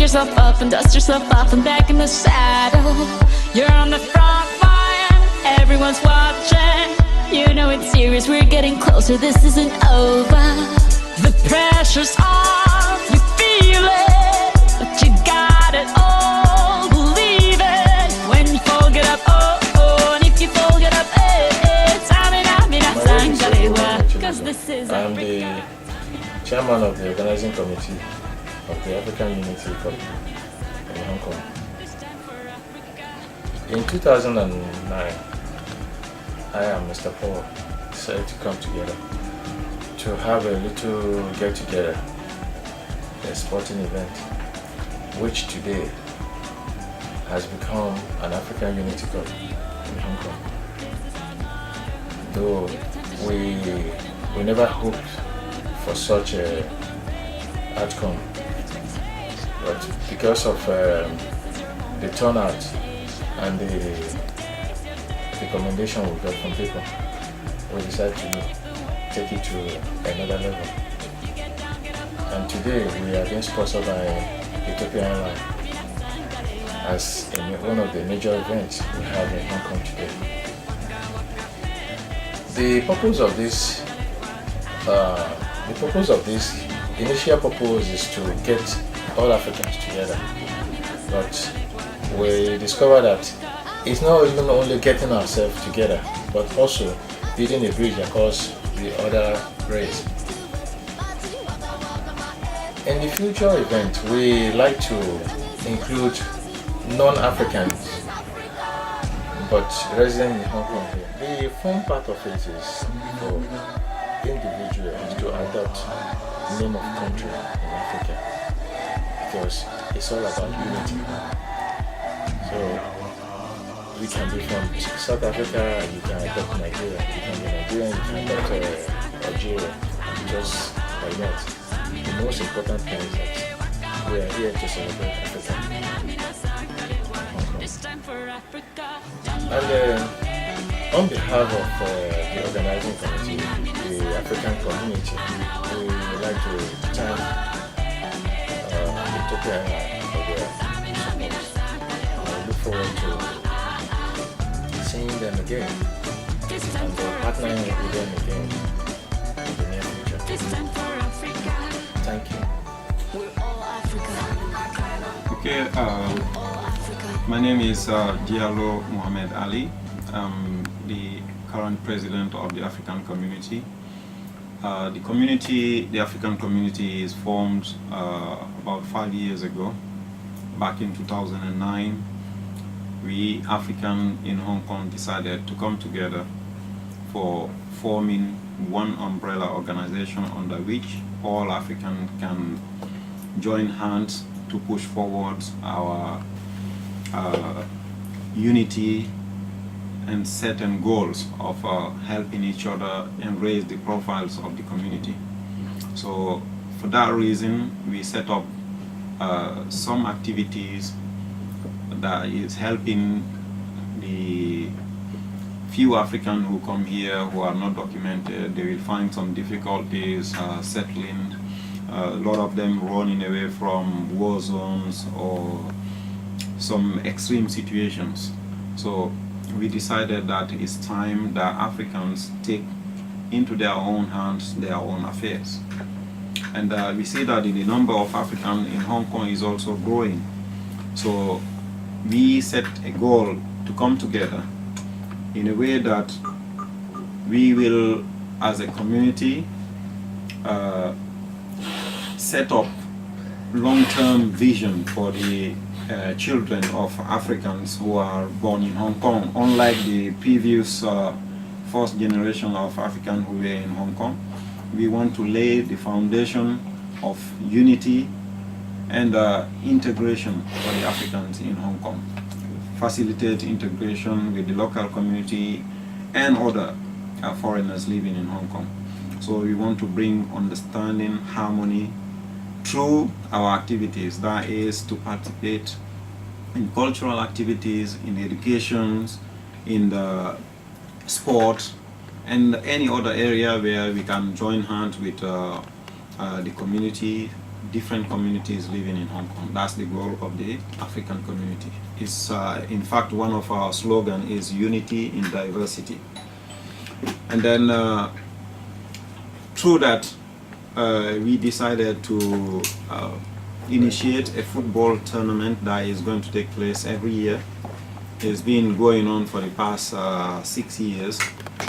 yourself up and dust yourself off and back in the saddle. You're on the front line, everyone's watching. You know it's serious, we're getting closer, this isn't over. The pressure's on, you feel it, but you got it all, believe it. When you fall, get up, oh, oh, and if you fall, get up, eh, eh. Cause this is I'm the chairman of the organizing committee of the African Unity Cup in Hong Kong. In 2009, I and Mr. Paul decided to come together to have a little get-together, a sporting event, which today has become an African Unity Cup in Hong Kong. Though we never hoped for such a outcome, but because of the turnout and the recommendation we got from people, we decided to take it to another level. And today we are being sponsored by Ethiopian Airlines as one of the major events we have in Hong Kong today. The purpose of this initial purpose is to get all Africans together, but we discovered that it's not even only getting ourselves together, but also building a bridge across the other race. In the future event, we like to include non-Africans but resident in Hong Kong here. The fun part of it is for individuals to adopt the name of country in Africa, because it's all about unity. So you can be from South Africa, you can adopt Nigeria, you can be Nigerian, you can adopt Algeria, just like that. The most important thing is that we are here to celebrate Africa. And on behalf of the organizing committee, the African community, we would like to thank Ethiopian Airlines for their support. I look forward to seeing them again and partnering with them again in the near future. Thank you. Okay, my name is Diallo Mohamed Ali. I'm the current president of the African community. The African community is formed about 5 years ago. Back in 2009, we African in Hong Kong decided to come together for forming one umbrella organization under which all Africans can join hands to push forward our unity and certain goals of helping each other and raise the profiles of the community. So for that reason, we set up some activities that is helping the few Africans who come here who are not documented. They will find some difficulties settling. A lot of them running away from war zones or some extreme situations. So we decided that it's time that Africans take into their own hands their own affairs. And we see that the number of Africans in Hong Kong is also growing. So we set a goal to come together in a way that we will, as a community, set up long-term vision for the children of Africans who are born in Hong Kong. Unlike the previous first generation of Africans who were in Hong Kong, we want to lay the foundation of unity and integration for the Africans in Hong Kong. Facilitate integration with the local community and other foreigners living in Hong Kong. So we want to bring understanding, harmony through our activities. That is to participate in cultural activities, in education, in the sport, and any other area where we can join hands with the community, different communities living in Hong Kong. That's the goal of the African community. It's, in fact, one of our slogans is unity in diversity. And then through that, we decided to initiate a football tournament that is going to take place every year. It's been going on for the past 6 years.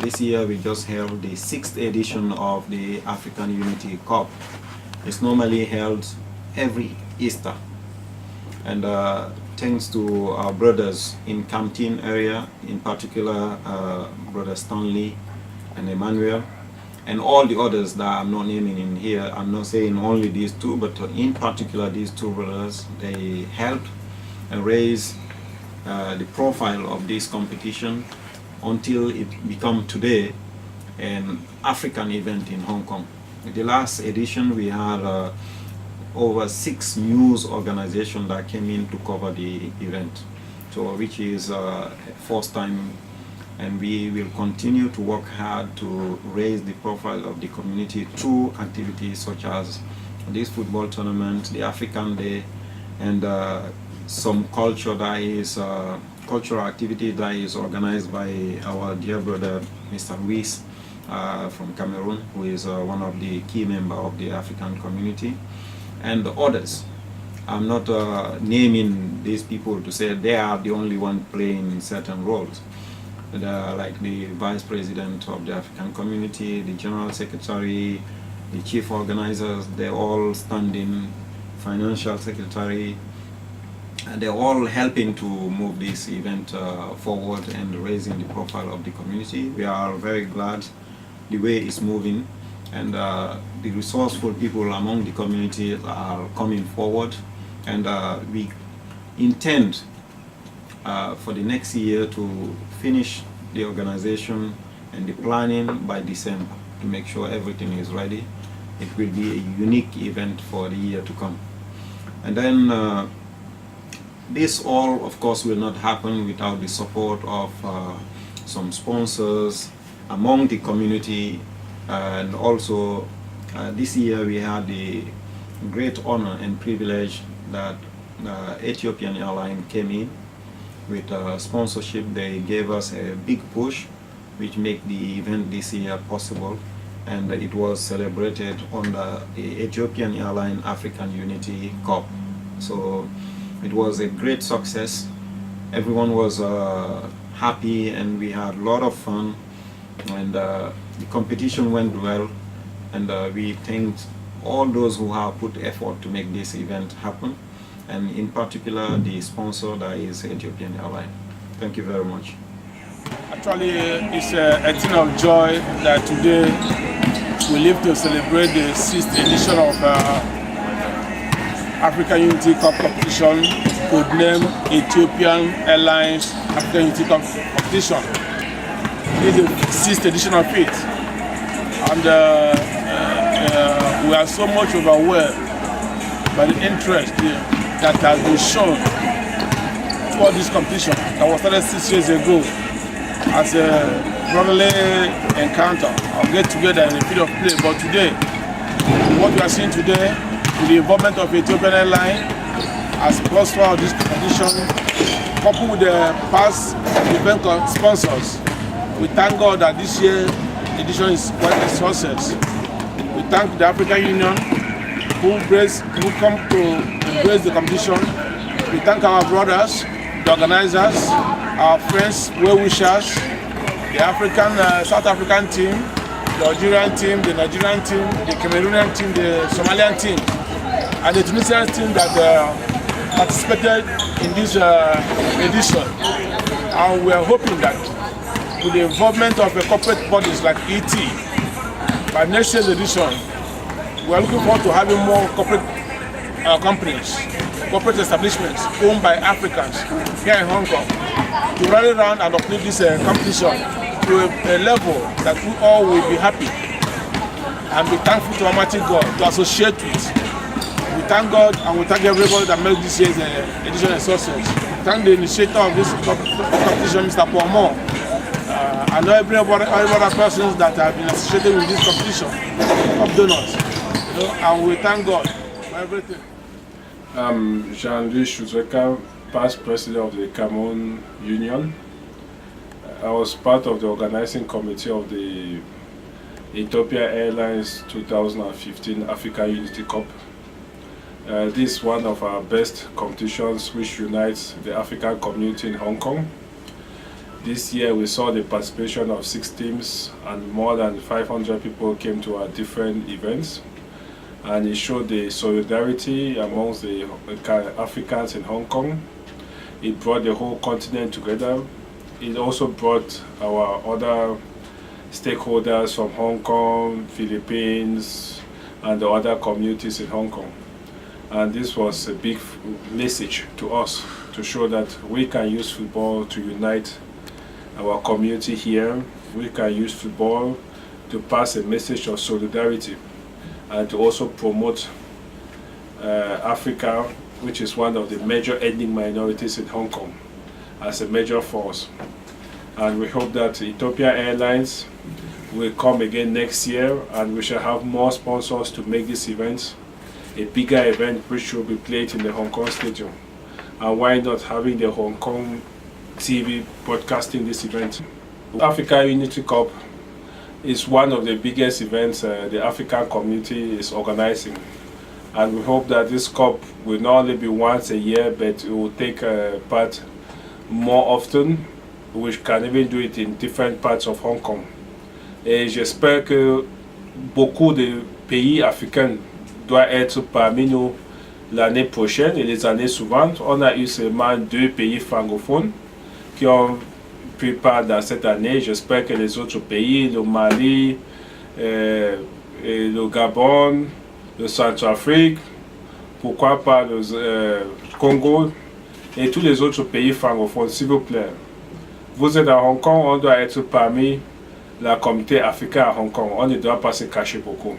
This year we just held the 6th edition of the African Unity Cup. It's normally held every Easter. And thanks to our brothers in Campton area, in particular Brother Stanley and Emmanuel, and all the others that I'm not naming in here. I'm not saying only these two, but in particular these two brothers, they helped and raise the profile of this competition until it become today an African event in Hong Kong. In the last edition we had over 6 news organizations that came in to cover the event, so which is first time, and we will continue to work hard to raise the profile of the community through activities such as this football tournament, the African Day, and some culture that is cultural activity that is organized by our dear brother Mr. Luis from Cameroon, who is one of the key members of the African community, and others. I'm not naming these people to say they are the only one playing certain roles. Like the Vice President of the African community, the General Secretary, the Chief Organizers, they're all standing, Financial Secretary, and they're all helping to move this event forward and raising the profile of the community. We are very glad the way it's moving, and the resourceful people among the community are coming forward, and we intend for the next year to finish the organization and the planning by December to make sure everything is ready. It will be a unique event for the year to come. And then this all, of course, will not happen without the support of some sponsors among the community, and also this year we had the great honor and privilege that Ethiopian Airlines came in with sponsorship. They gave us a big push, which made the event this year possible, and it was celebrated on the Ethiopian Airlines African Unity Cup. So it was a great success. Everyone was happy, and we had a lot of fun, and the competition went well, and we thanked all those who have put effort to make this event happen, and in particular the sponsor, that is Ethiopian Airlines. Thank you very much. Actually, it's a thing of joy that today we live to celebrate the 6th edition of African Unity Cup competition, codenamed Ethiopian Airlines African Unity Cup competition. This is the 6th edition of it, and we are so much overwhelmed by the interest that has been shown for this competition that was started 6 years ago as a brotherly encounter or get together in a field of play. But today, what we are seeing today, with the involvement of Ethiopian Airlines as sponsor of this competition, coupled with the past event sponsors, we thank God that this year's edition is quite a success. We thank the African Union who come to embrace the competition. We thank our brothers, the organizers, our friends, well-wishers, the South African team, the Algerian team, the Nigerian team, the Cameroonian team, the Somalian team, and the Tunisian team that participated in this edition. And we are hoping that with the involvement of the corporate bodies like ET, by next year's edition, we are looking forward to having more corporate companies, corporate establishments owned by Africans here in Hong Kong to rally around and uplift this competition to a level that we all will be happy and be thankful to Almighty God to associate with. We thank God and we thank everybody that made this year's edition a success. We thank the initiator of this competition, Mr. Pomo. I know every other persons that have been associated with this competition, of donors. And we thank God everything. I'm Jean-Louis Chouzeka, past president of the Cameroon Union. I was part of the organizing committee of the Ethiopia Airlines 2015 Africa Unity Cup. This is one of our best competitions which unites the African community in Hong Kong. This year we saw the participation of 6 teams and more than 500 people came to our different events. And it showed the solidarity amongst the Africans in Hong Kong. It brought the whole continent together. It also brought our other stakeholders from Hong Kong, Philippines, and the other communities in Hong Kong. And this was a big message to us to show that we can use football to unite our community here. We can use football to pass a message of solidarity and to also promote Africa, which is one of the major ethnic minorities in Hong Kong, as a major force. And we hope that Ethiopia Airlines will come again next year, and we shall have more sponsors to make this event a bigger event which will be played in the Hong Kong Stadium. And why not having the Hong Kong TV broadcasting this event? Africa Unity Cup is one of the biggest events the African community is organizing. And we hope that this cup will not only be once a year, but it will take part more often. We can even do it in different parts of Hong Kong. Et j'espère que beaucoup de pays africains doivent être parmi nous l'année prochaine et les années suivantes. On a eu seulement 2 pays francophones qui ont pris part dans cette année. J'espère que les autres pays, le Mali, et le Gabon, le Centrafrique, pourquoi pas le Congo et tous les autres pays francophones, s'il vous plaît. Vous êtes à Hong Kong, on doit être parmi la communauté africaine à Hong Kong. On ne doit pas se cacher beaucoup.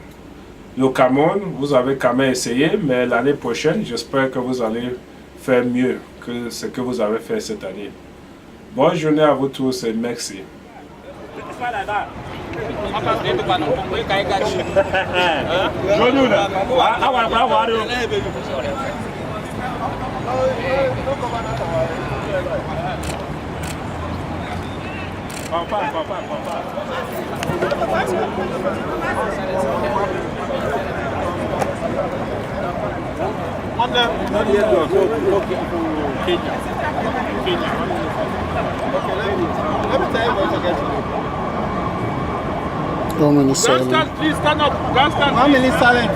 Le Cameroun, vous avez quand même essayé, mais l'année prochaine, j'espère que vous allez faire mieux que ce que vous avez fait cette année. Bonne journée à vous tous et merci. How many silent? Please stand up. How many silent?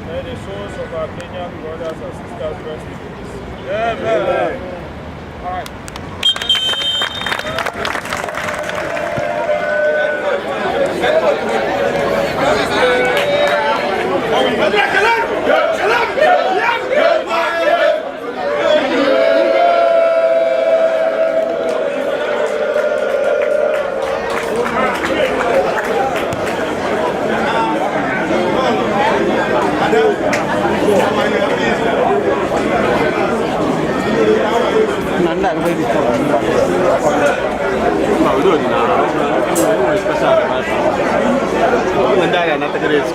May the souls of our Kenyan brothers and sisters rest in peace. Amen. All right. Nanda ko dito.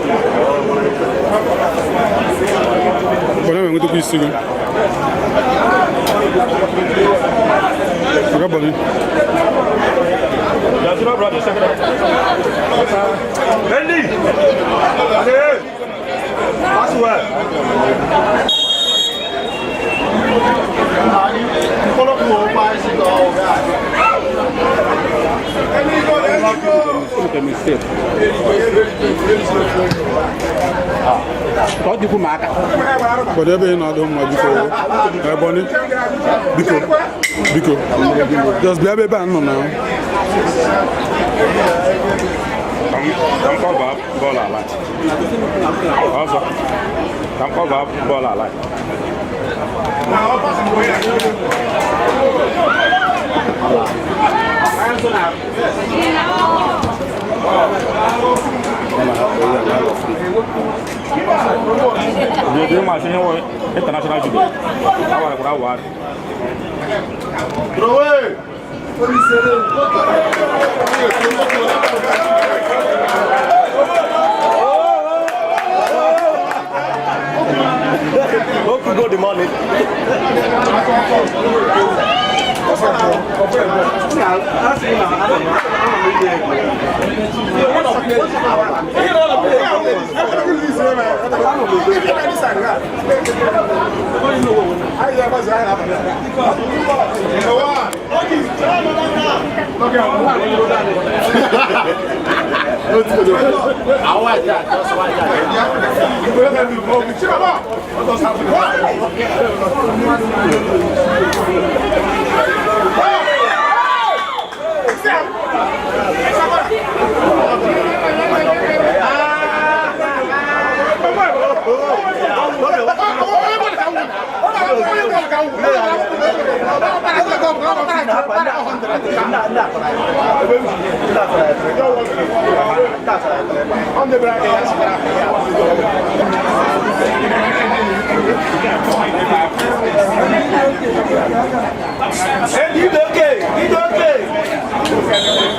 Bueno, vengo tu piscina. Acá por ahí. Ya, brother. Bendy! Pass well. Follow make a mistake. What do you make? But every now don't want before. Bonnie, because just be a baby now. Come cover ball a lot. Also, come cover ball a lot. You do machine international judo. I want. Throw it. Don't go the money.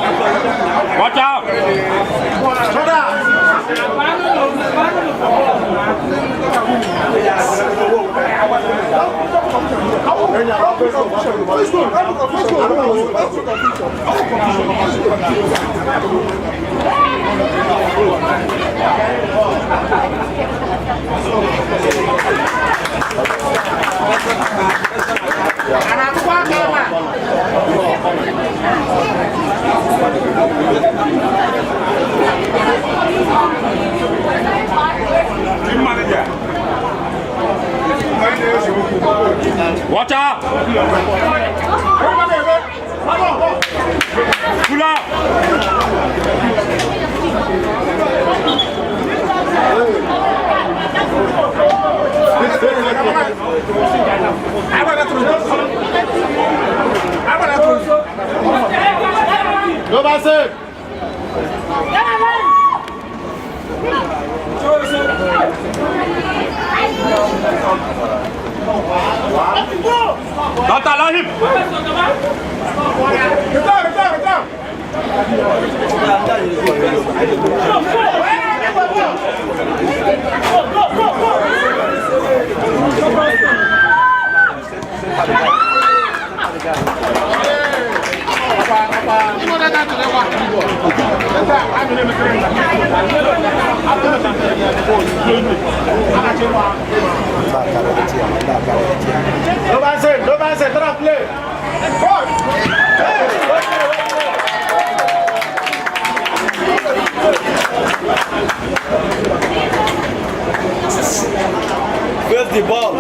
Watch out! Watch out! Pull up! Go back, sir. Don't allow him! Get down. Go back, sir. Play. Where's the ball?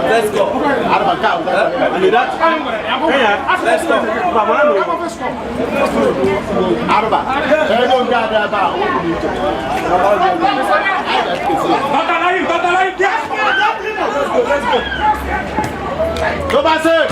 Let's go. Go back, sir.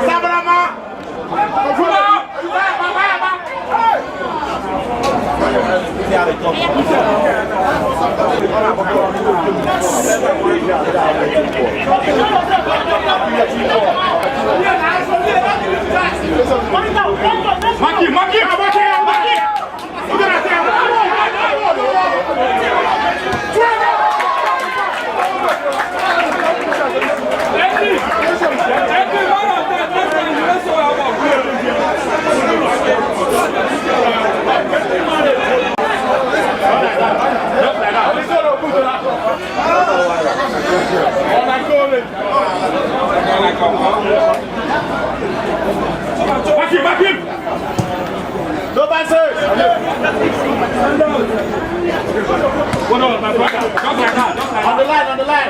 Sabrama! No passage. On the line, on the line.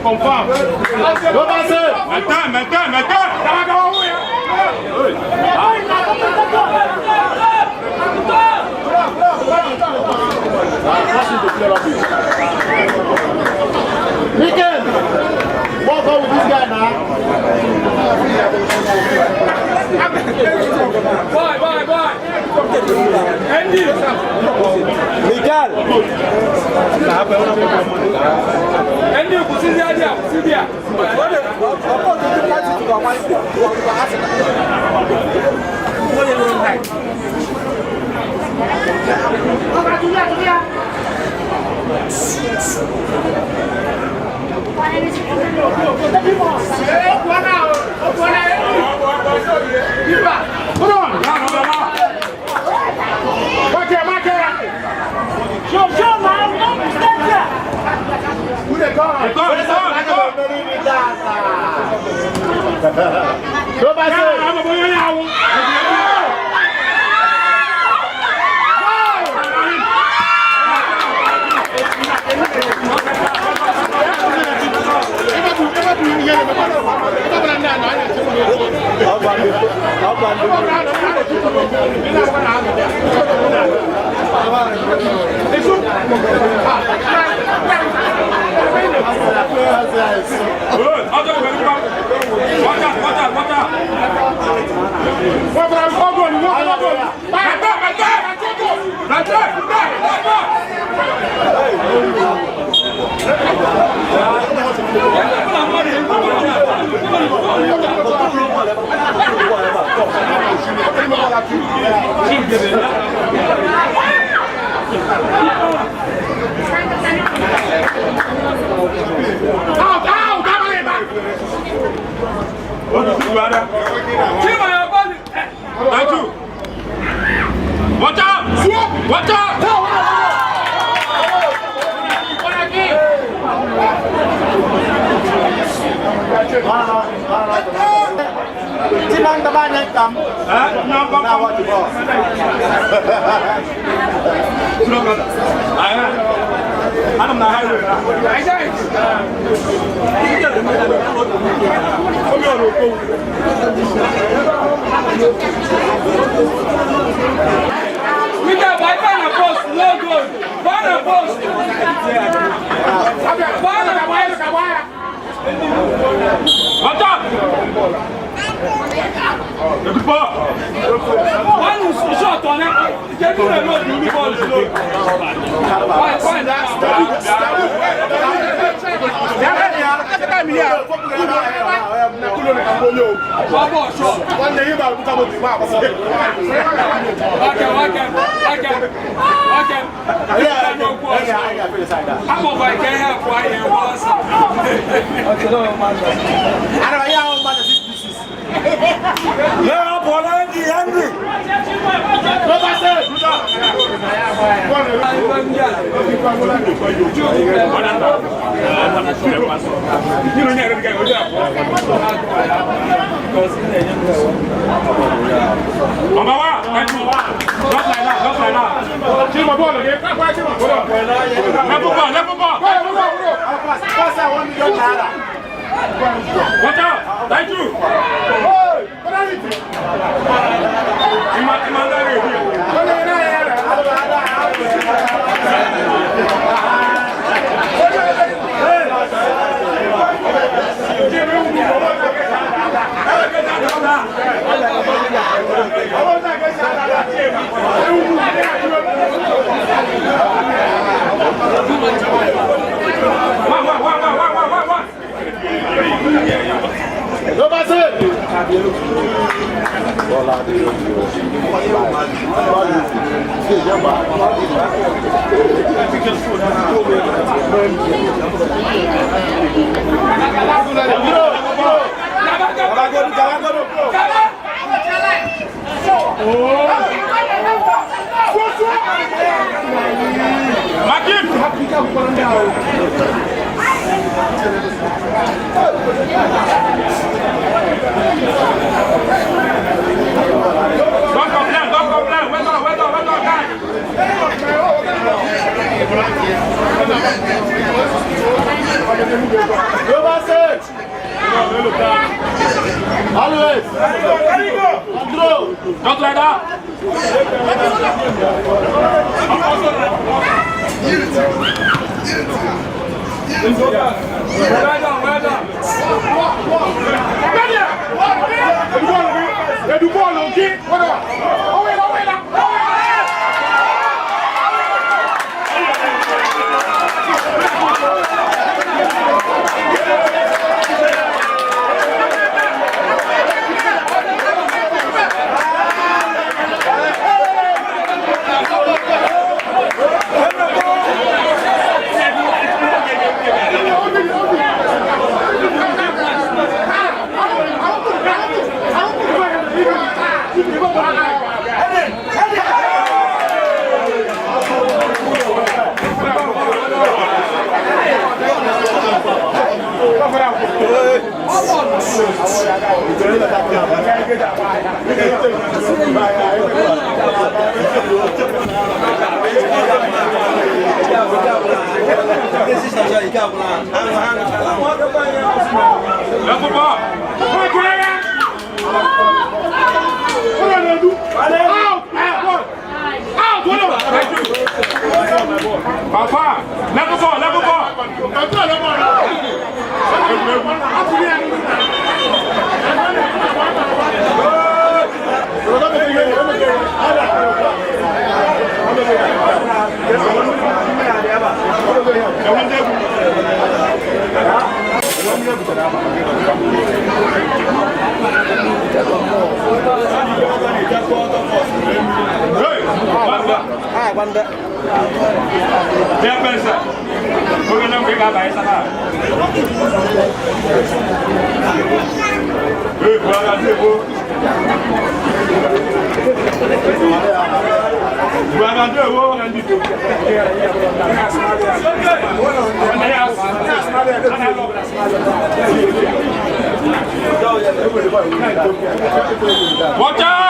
Confirm. No passer. Mikel, walk out with this guy now. Bye. Andy. Mikel. Andy, kusidia. Cimang teman yang kam. Now what you boss? I'm not highway. We got by banner post, logo, banner post. What's up? One who's shot on it. Get you the road, you ball slow. Find that. Watch out! Thank you! Not like that. Papa, level ball. Watch out!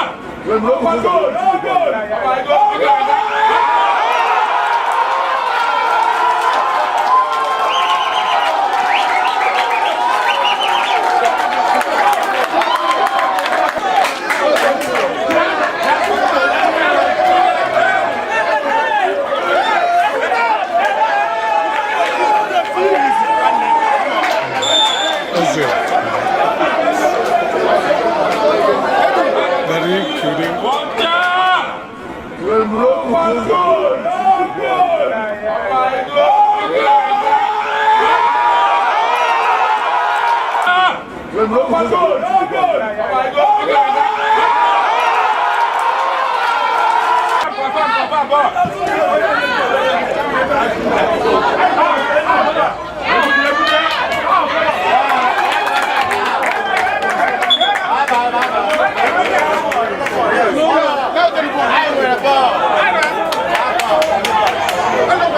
No,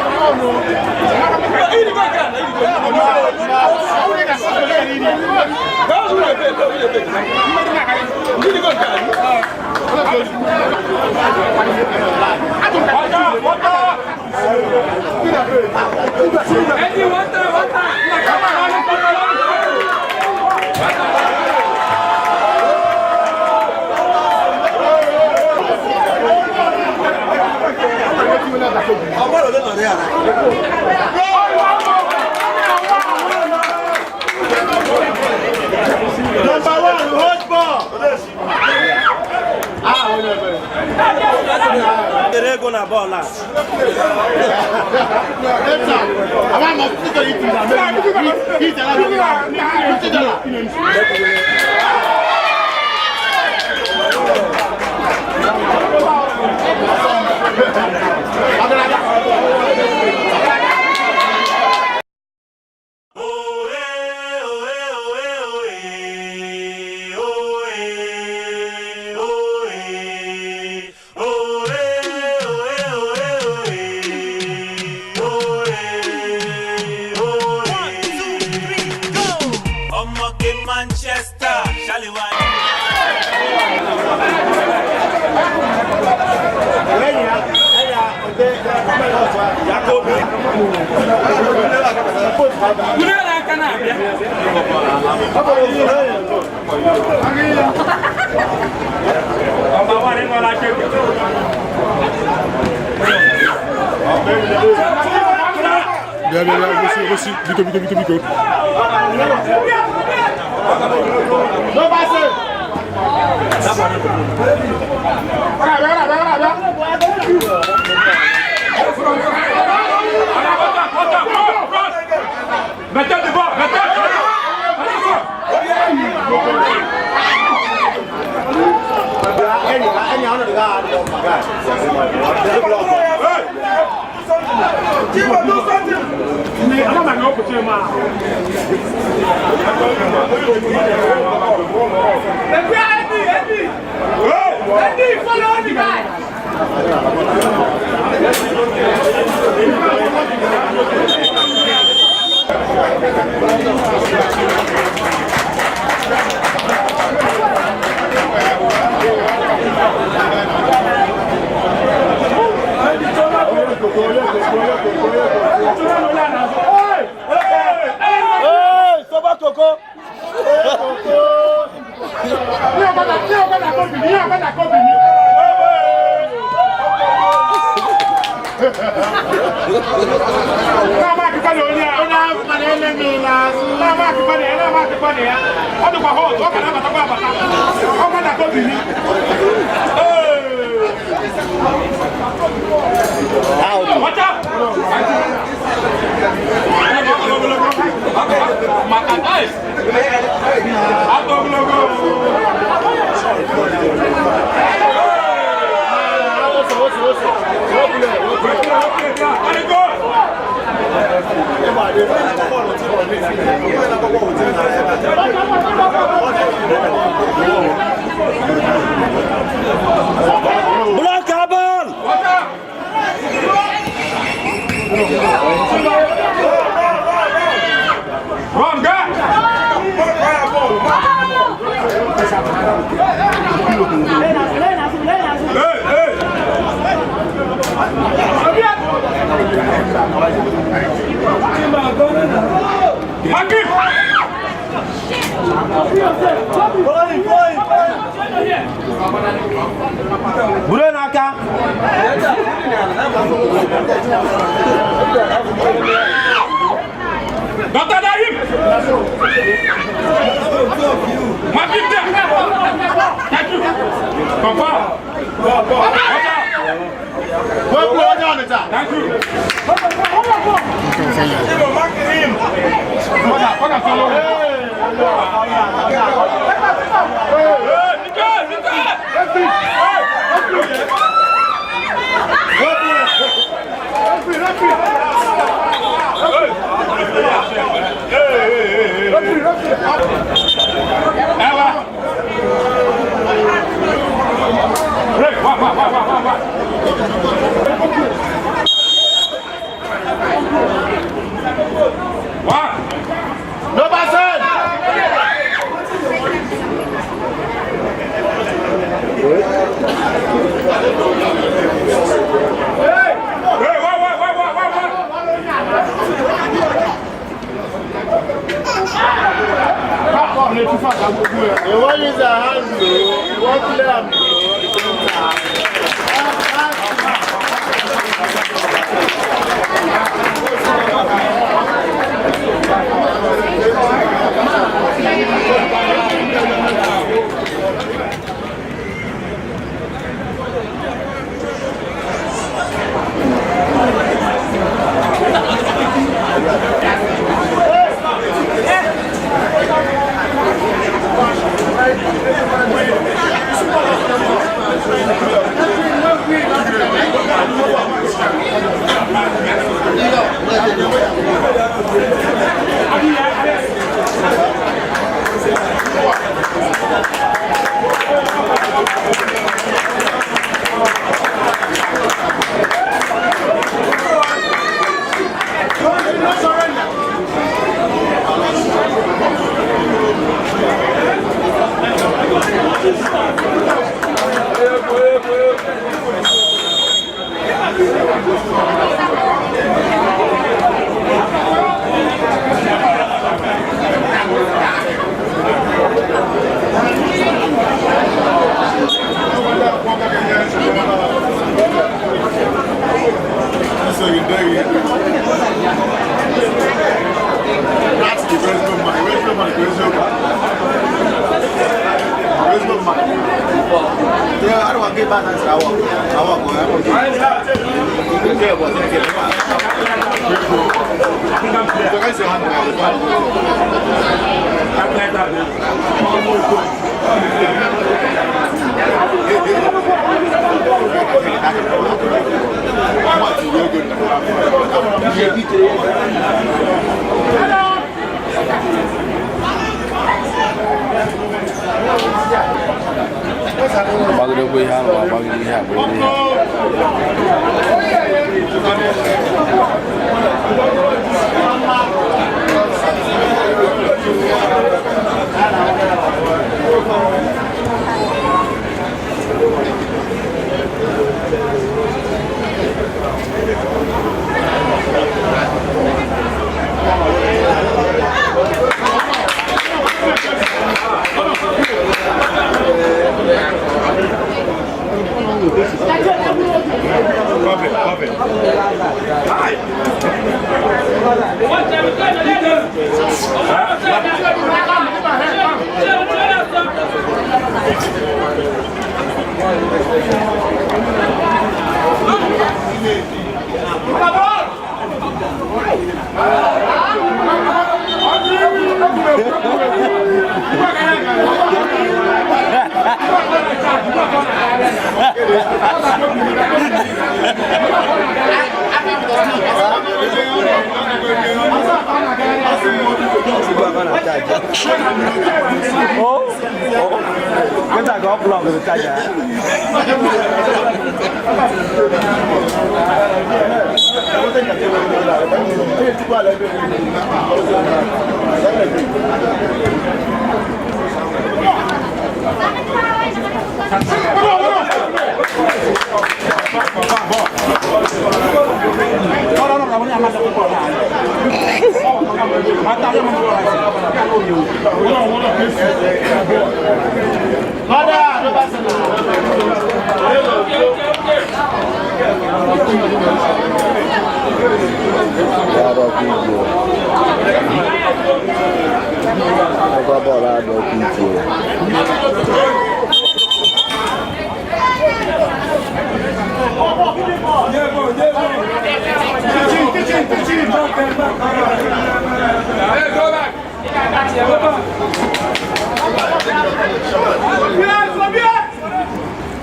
Cái ta có vlog được tay à?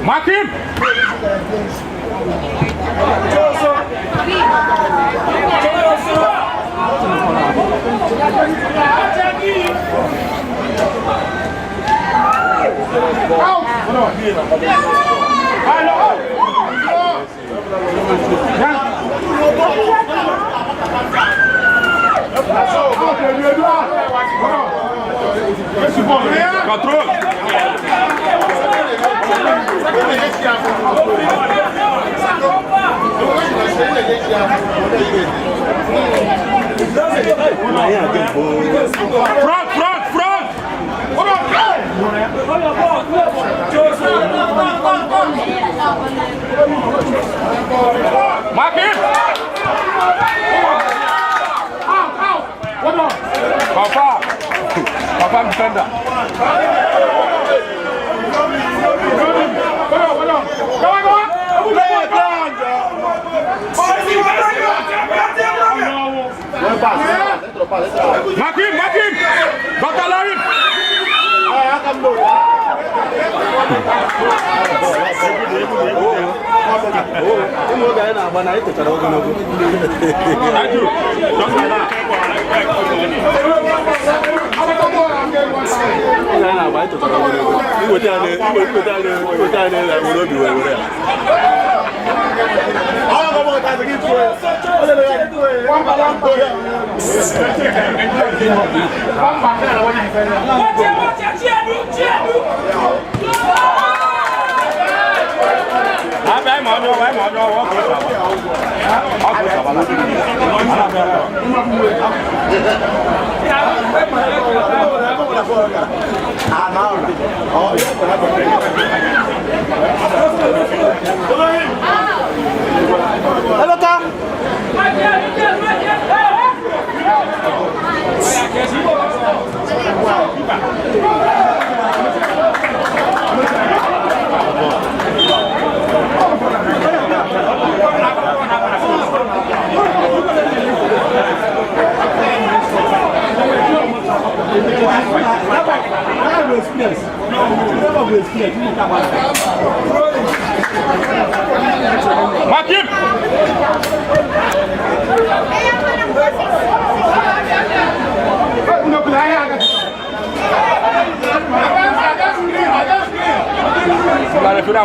Martin! Control! Front! Mark it! Papa defender. Mark him! Dr. Larry!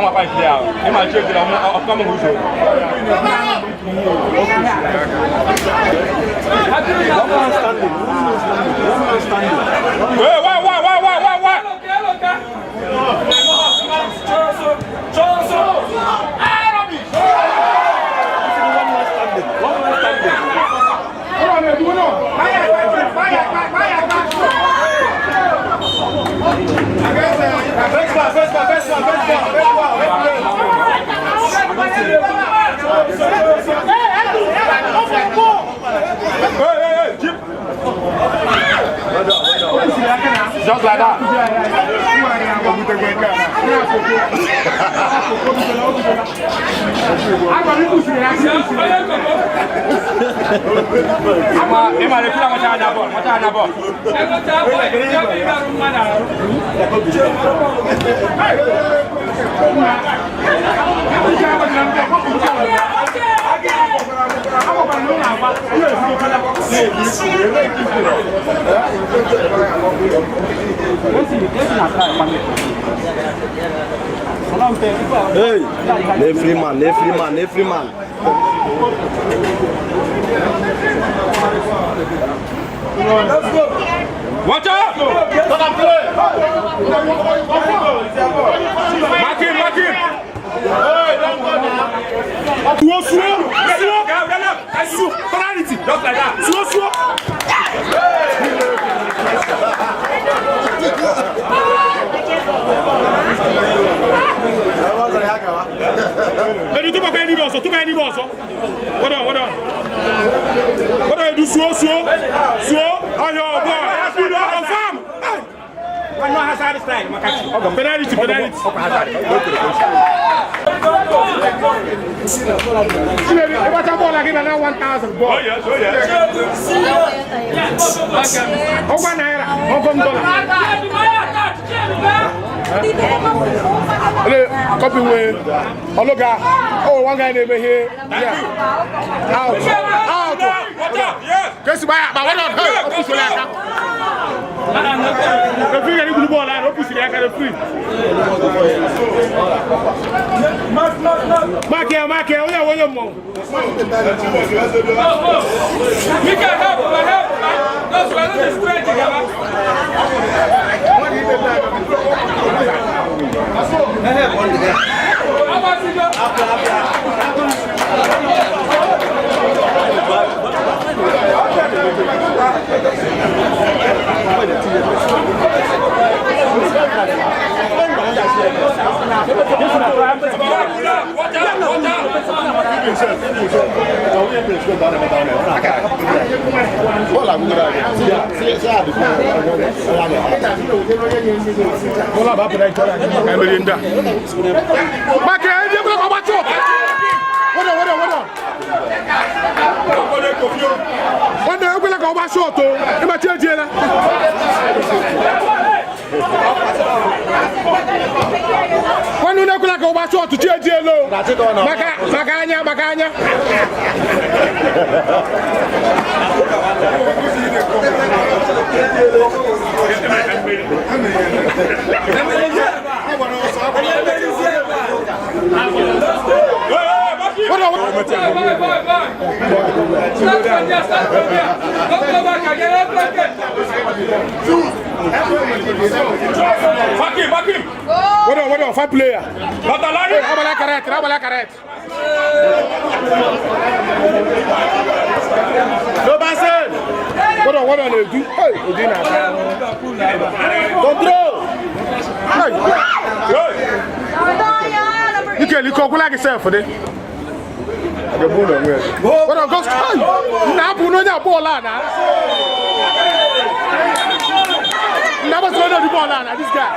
can't walk by there. He might check it out. I'm coming with you. Why? Just like that. Hey, les Freeman. Watch out! Martin! Penalty! Just like that! Too many balls. Hold on. What do you do? Slow. Oh, your boy. Confirm. I know how to stand. Penalty. What's a ball again? Now 1,000 ball. Oh yes. Copy way. Oh look at. Oh, one guy over here. Yeah. Out. Yes. Guess what? But what on? The free can do ball. I don't push it. I can free. Mark here. What you want? We can help. That's why this is straight together. Makanya. Back him. What on, 5 player. Rabala carrette. No Basel. What on they do? Hey, control. You can look like yourself for this. What on goes? Now put on your ball now. Never throw the ball now. This guy.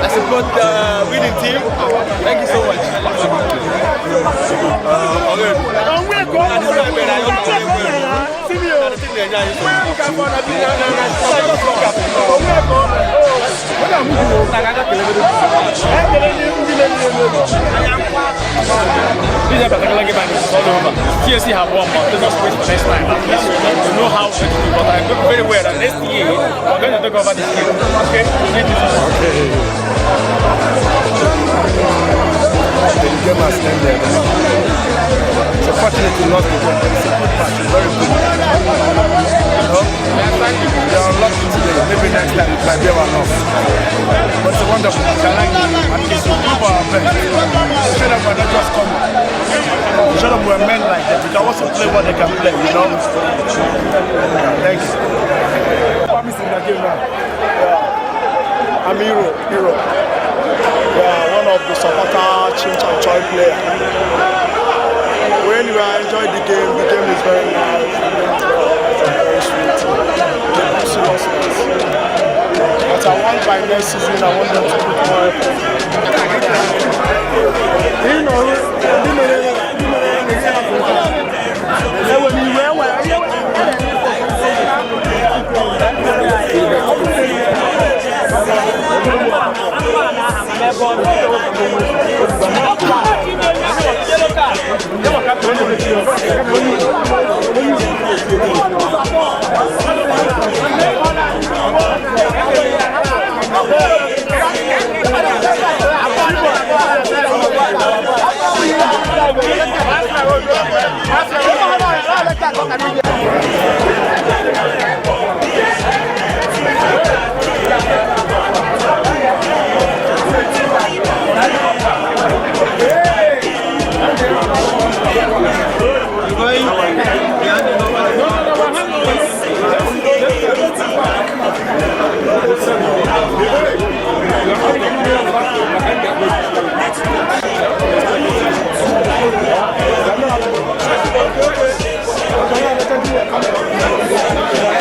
I support the winning team. Thank you so much. TSC have one more. There's no space for next time. You know how to do, but I look very well that next year we're going to take over this game. Okay? Thank you so much. The game has ended. It's unfortunate to lose the game, but it's a good match. It's very good. You know, they are unlucky today. Maybe next time it might be our loss. But it's a wonderful match. I like it. At least we do our best. Show them we're not just coming. Show them we're men like them. We can also play what they can play, you know. Thank you. I'm missing the game now. Yeah. I'm hero. Yeah, one of the supporter Chinchan Choi player. When I enjoyed the game is very nice, very sweet. Seriousness. But I want by next season, I want them to put more effort. Thank you.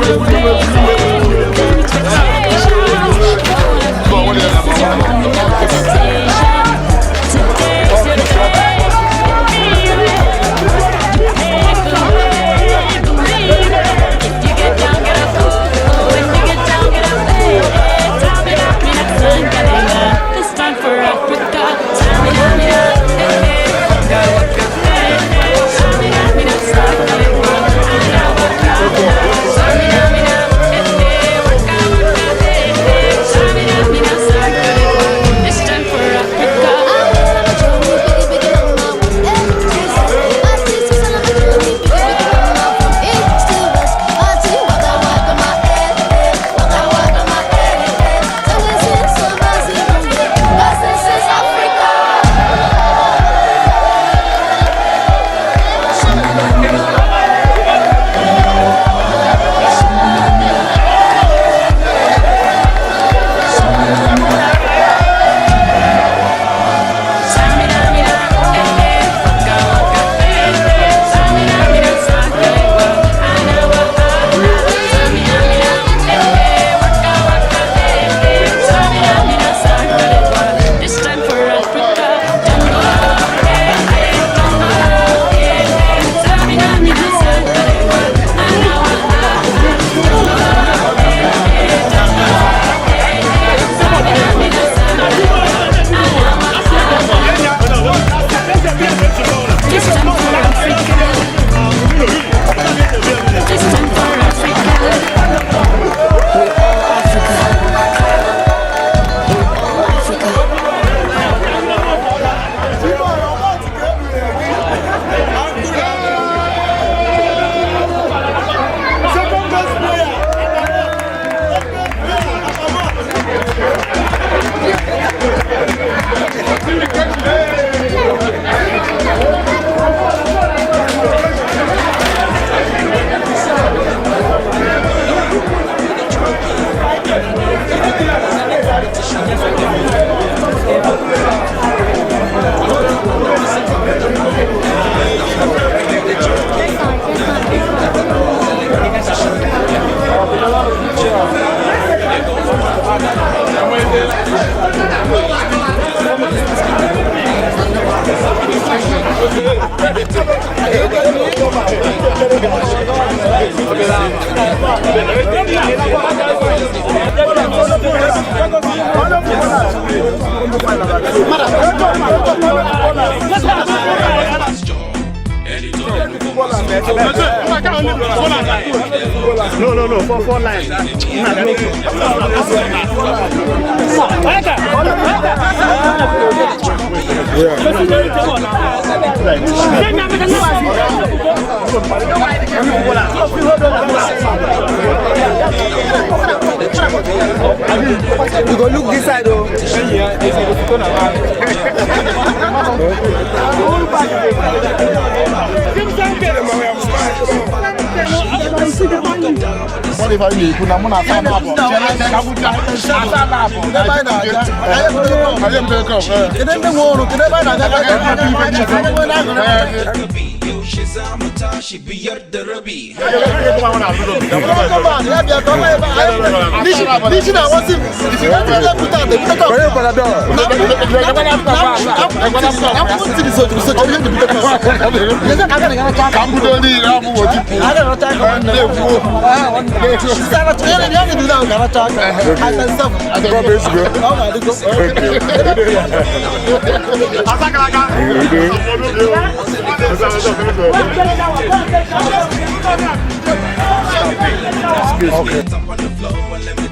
No, four lines. You go look this side though. What if I need to put a fan up? Okay.